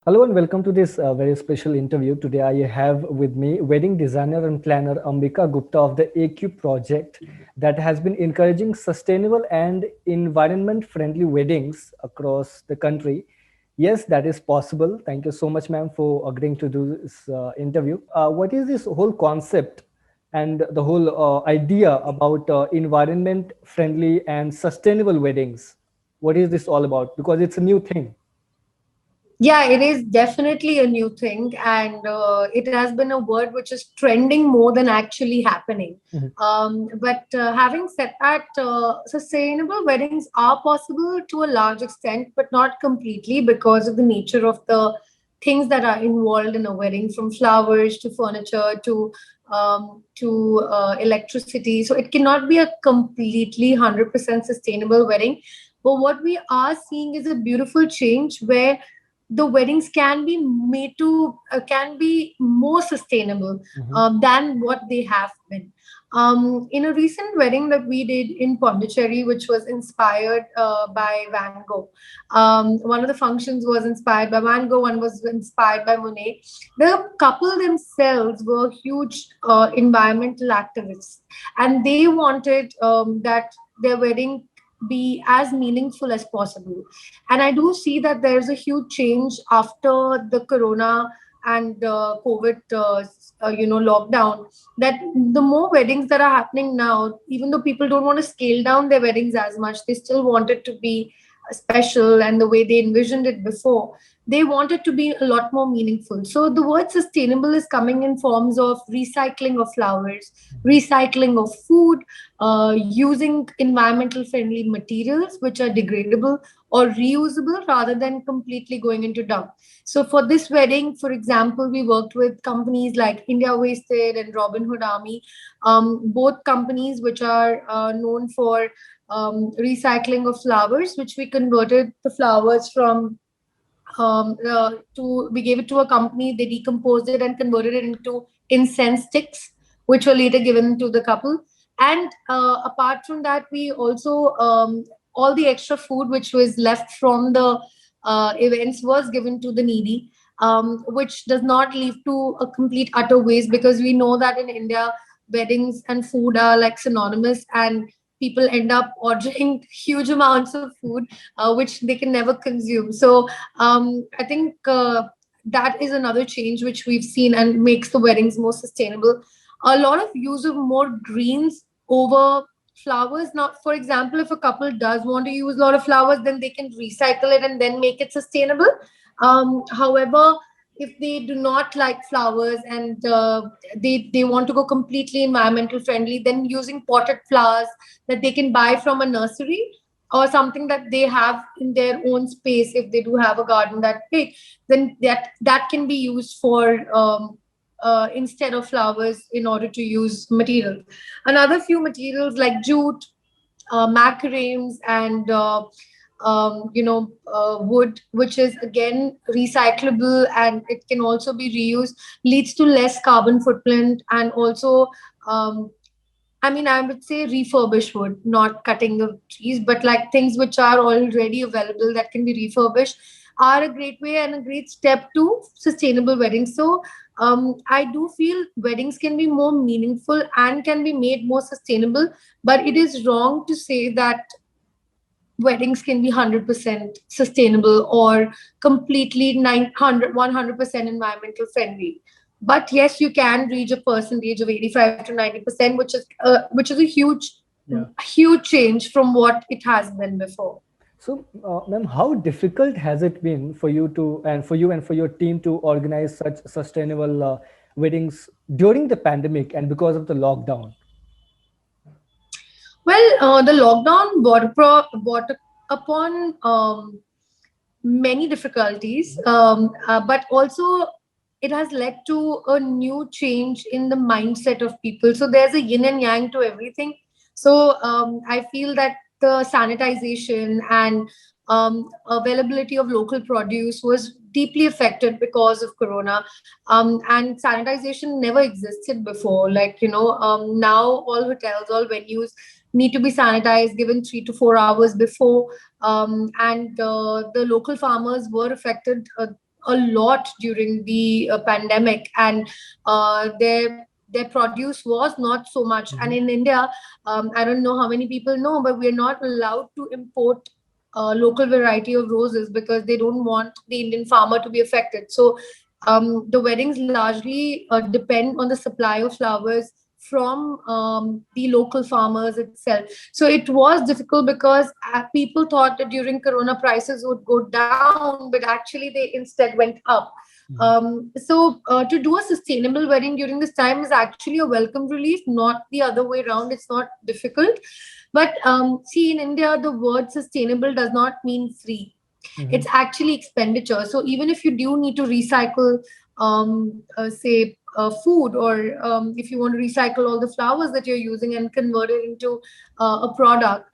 Hello and welcome to this very special interview. Today I have with me wedding designer and planner Ambika Gupta of the AQ project that has been encouraging sustainable and environment friendly weddings across the country. Yes, that is possible. Thank you so much, ma'am, for agreeing to do this interview. What is this whole concept and the whole idea about environment friendly and sustainable weddings? What is this all about? Because it's a new thing. Yeah, it is definitely a new thing, and it has been a word which is trending more than actually happening. Mhm. But having said that, sustainable weddings are possible to a large extent, but not completely because of the nature of the things that are involved in a wedding, from flowers to furniture to electricity. So it cannot be a completely 100% sustainable wedding. But what we are seeing is a beautiful change where the weddings can be made to can be more sustainable Mhm. than what they have been. In a recent wedding that we did in Pondicherry, which was inspired by Van Gogh, one of the functions was inspired by Van Gogh, one was inspired by Monet. The couple themselves were huge environmental activists, and they wanted that their wedding be as meaningful as possible. And I do see that there's a huge change after the corona and COVID lockdown, that the more weddings that are happening now, even though people don't want to scale down their weddings as much, they still want it to be special and the way they envisioned it before, they want it to be a lot more meaningful. So the word sustainable is coming in forms of recycling of flowers, recycling of food, using environmental friendly materials which are degradable or reusable rather than completely going into dump. So for this wedding, for example, we worked with companies like India Wasted and Robin Hood Army, both companies which are known for recycling of flowers, which we converted the flowers from to we gave it to a company. They decomposed it and converted it into incense sticks, which were later given to the couple. And apart from that, we also all the extra food which was left from the events was given to the needy, which does not lead to a complete utter waste, because we know that in India, weddings and food are like synonymous, and people end up ordering huge amounts of food which they can never consume. So I think that is another change which we've seen and makes the weddings more sustainable. A lot of use of more greens over flowers. Now, for example, if a couple does want to use a lot of flowers, then they can recycle it and then make it sustainable. However, if they do not like flowers and they want to go completely environmental friendly, then using potted flowers that they can buy from a nursery or something that they have in their own space, if they do have a garden that big, then that can be used for instead of flowers in order to use materials. Another few materials like jute, macaroons, and wood, which is again recyclable and it can also be reused, leads to less carbon footprint. And also, um, I mean, I would say refurbished wood, not cutting of trees, but like things which are already available that can be refurbished are a great way and a great step to sustainable weddings. So I do feel weddings can be more meaningful and can be made more sustainable, but it is wrong to say that weddings can be 100% sustainable or completely 100% environmental friendly. But yes, you can reach a percentage of 85 to 90%, which is a Yeah. huge change from what it has been before. So, ma'am, how difficult has it been for you to and for your team to organize such sustainable weddings during the pandemic and because of the lockdown? Well, the lockdown brought upon many difficulties, but also it has led to a new change in the mindset of people. So there's a yin and yang to everything. So I feel that the sanitization and availability of local produce was deeply affected because of corona. And sanitization never existed before. Like, now all hotels, all venues need to be sanitized, given 3 to 4 hours before. And the local farmers were affected a lot during the pandemic, and their produce was not so much. And Mhm. in India, I don't know how many people know, but we're not allowed to import local variety of roses because they don't want the Indian farmer to be affected. So the weddings largely depend on the supply of flowers from the local farmers itself. So it was difficult because people thought that during Corona prices would go down, but actually they instead went up. Mhm. So to do a sustainable wedding during this time is actually a welcome relief, not the other way around. It's not difficult. But see, in India, the word sustainable does not mean free. Mhm. It's actually expenditure. So even if you do need to recycle, say, food, or if you want to recycle all the flowers that you're using and convert it into a product,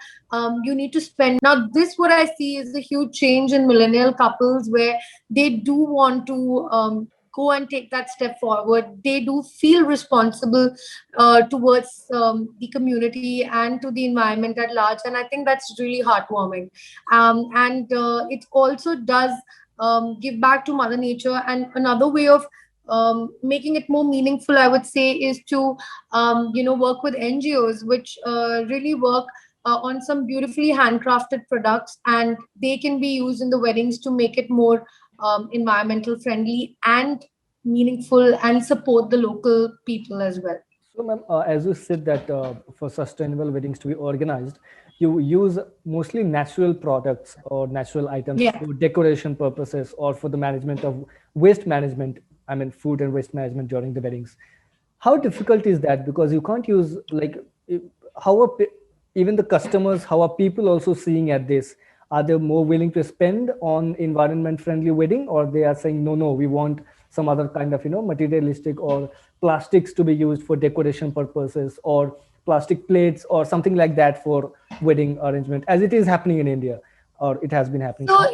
you need to spend. Now, this what I see is a huge change in millennial couples where they do want to go and take that step forward. They do feel responsible towards the community and to the environment at large, and I think that's really heartwarming. And it also does give back to Mother Nature. And another way of making it more meaningful, I would say, is to work with NGOs, which really work on some beautifully handcrafted products, and they can be used in the weddings to make it more environmental friendly and meaningful, and support the local people as well. So, ma'am, as you said that for sustainable weddings to be organized, you use mostly natural products or natural items Yeah. for decoration purposes or for the management of waste management. I mean, food and waste management during the weddings. How difficult is that? Because you can't use like i- how are even the customers, how are people also seeing at this? Are they more willing to spend on environment friendly wedding, or they are saying no, no, we want some other kind of materialistic or plastics to be used for decoration purposes, or plastic plates or something like that for wedding arrangement, as it is happening in India, or it has been happening. So How?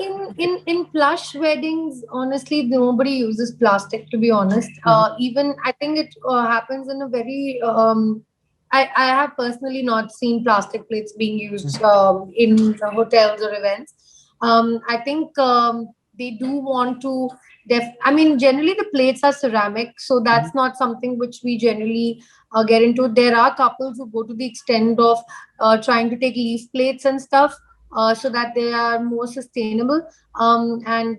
in plush weddings, honestly, nobody uses plastic. To be honest, Mhm. even I think it happens in a very. I have personally not seen plastic plates being used in hotels or events. I think they do want to. I mean, generally the plates are ceramic, so Mhm. that's not something which we generally get into. There are couples who go to the extent of trying to take leaf plates and stuff, so that they are more sustainable, and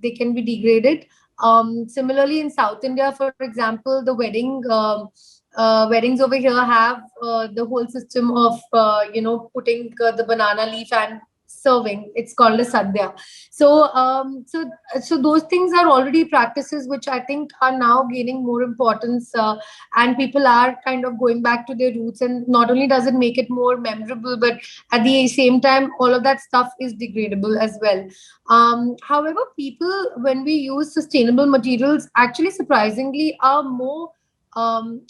they can be degraded. Similarly, in South India, for example, the weddings over here have the whole system of putting the banana leaf and serving. It's called a sadhya. So those things are already practices which I think are now gaining more importance, and people are kind of going back to their roots. And not only does it make it more memorable, but at the same time, all of that stuff is degradable as well. However, people, when we use sustainable materials, actually surprisingly are more. Um,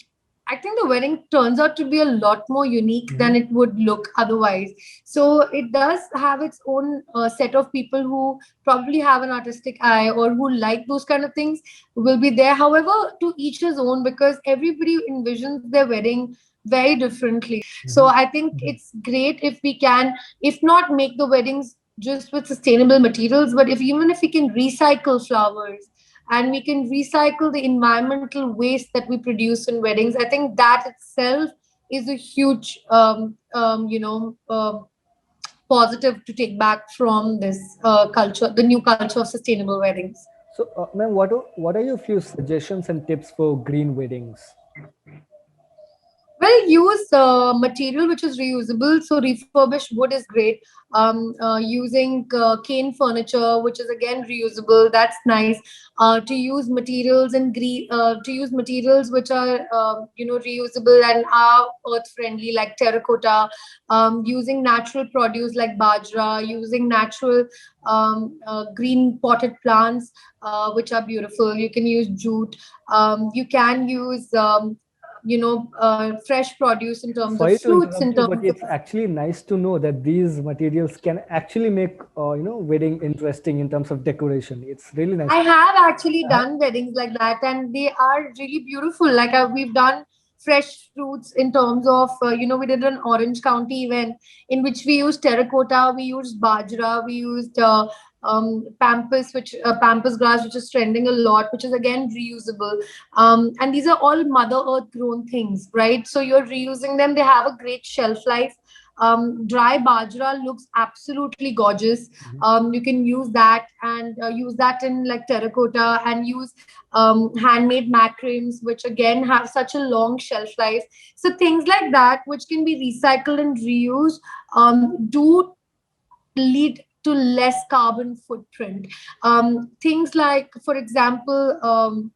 I think the wedding turns out to be a lot more unique than Mhm. it would look otherwise. So it does have its own set of people who probably have an artistic eye or who like those kind of things will be there. However, to each his own, because everybody envisions their wedding very differently. So Mhm. I think Mhm. it's great if we can, if not make the weddings just with sustainable materials, but if even if we can recycle flowers and we can recycle the environmental waste that we produce in weddings, I think that itself is a huge positive to take back from this culture, the new culture of sustainable weddings. So, ma'am, what are your few suggestions and tips for green weddings? Well, use material which is reusable. So refurbished wood is great. Using cane furniture, which is again reusable, that's nice. To use materials and to use materials which are reusable and are earth friendly, like terracotta. Using natural produce like bajra. Using natural green potted plants, which are beautiful. You can use jute. You can use fresh produce in terms of Sorry to fruits, in interrupt you, terms but of. it's actually nice to know that these materials can actually make wedding interesting in terms of decoration. It's really nice. I have actually Uh, done weddings like that, and they are really beautiful. Like we've done fresh fruits in terms of, we did an Orange County event in which we used terracotta, we used bajra, we used pampas grass, which is trending a lot, which is again reusable. And these are all Mother Earth grown things, right? So you're reusing them. They have a great shelf life. Dry bajra looks absolutely gorgeous. Mhm. You can use that and use that in like terracotta, and use handmade macrams, which again have such a long shelf life. So things like that, which can be recycled and reused, do lead to less carbon footprint. Things like, for example,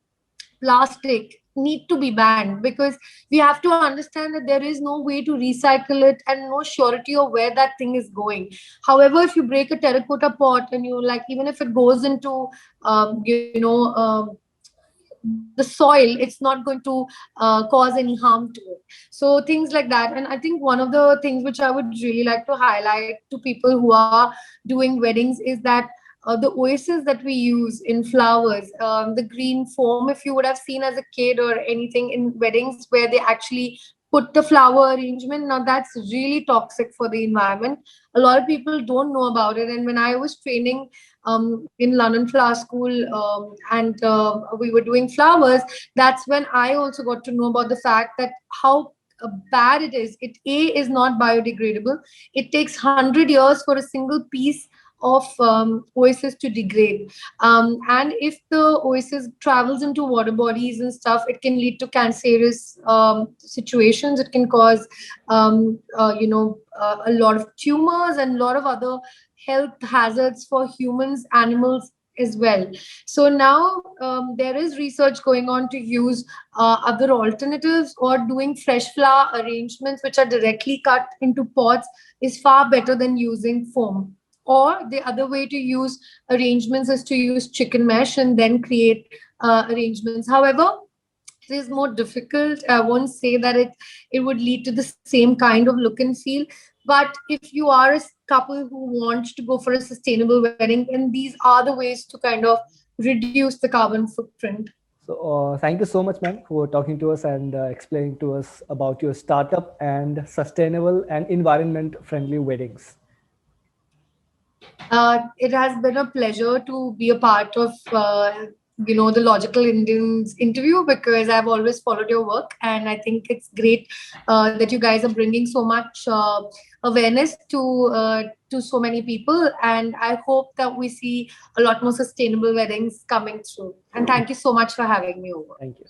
plastic need to be banned, because we have to understand that there is no way to recycle it and no surety of where that thing is going. However, if you break a terracotta pot and you like, even if it goes into you know the soil, it's not going to cause any harm to it. So things like that. And I think one of the things which I would really like to highlight to people who are doing weddings is that the oases that we use in flowers, the green foam, if you would have seen as a kid or anything in weddings where they actually put the flower arrangement, now that's really toxic for the environment. A lot of people don't know about it. And when I was training in London Flower School, and we were doing flowers, that's when I also got to know about the fact that how bad it is. It A is not biodegradable. It takes 100 years for a single piece of oasis to degrade. And if the oasis travels into water bodies and stuff, it can lead to cancerous situations. It can cause, a lot of tumors and a lot of other health hazards for humans, animals as well. So now there is research going on to use other alternatives, or doing fresh flower arrangements which are directly cut into pots is far better than using foam. Or the other way to use arrangements is to use chicken mesh and then create arrangements. However, it is more difficult. I won't say that it would lead to the same kind of look and feel. But if you are a couple who wants to go for a sustainable wedding, then these are the ways to kind of reduce the carbon footprint. So, thank you so much, ma'am, for talking to us and explaining to us about your startup and sustainable and environment friendly weddings. It has been a pleasure to be a part of the Logical Indians interview, because I've always followed your work, and I think it's great that you guys are bringing so much awareness to so many people. And I hope that we see a lot more sustainable weddings coming through. And thank you so much for having me over. Thank you.